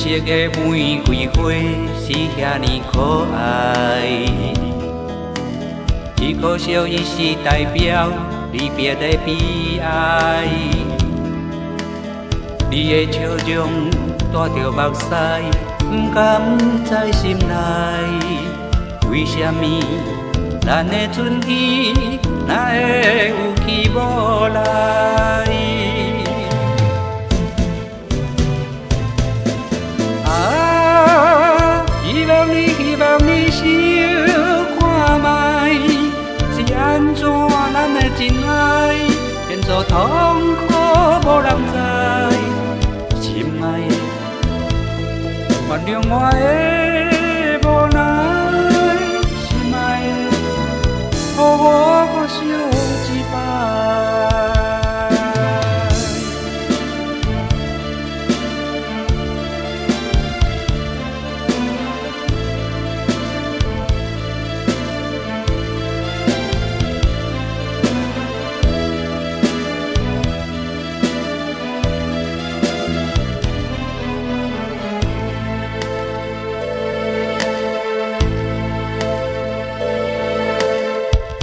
色的玫瑰花是遐尼可爱，一颗笑伊是代表离别的悲哀。你的笑容带着目屎，不甘在心内。为什么咱的春天哪会有去无来？希望你小看卖，是安怎咱的真爱变作痛苦无人知。心爱的，原谅我的无奈。心爱的，予我再相一摆。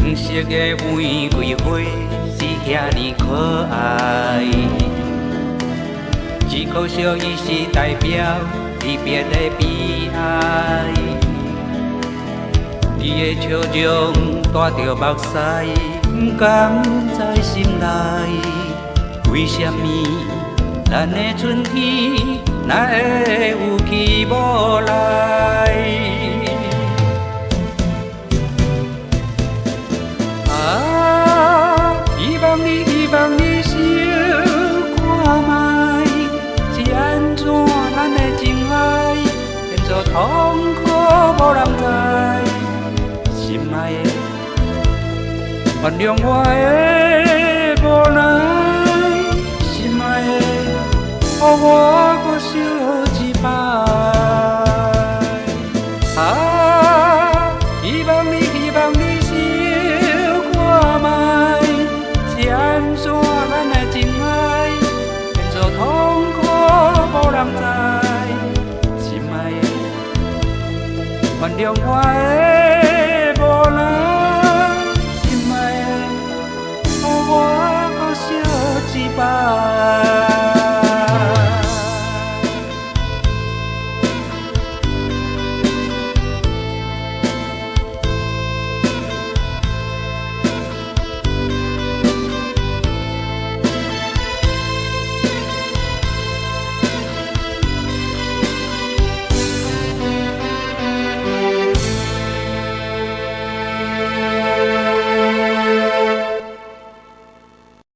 黄色的玫瑰花是遐尼可爱，一颗笑伊是代表离别的悲哀。你的笑容带着目屎，不甘在心内。为什么咱的春天哪会有去无来？希望你小看卖，是安怎咱的真爱变作痛苦无人知。心爱的，原谅我的无奈。心爱的，予我再相一摆。希望你小看卖。安怎咱的真爱变作痛苦无人知？心爱的，原谅我的。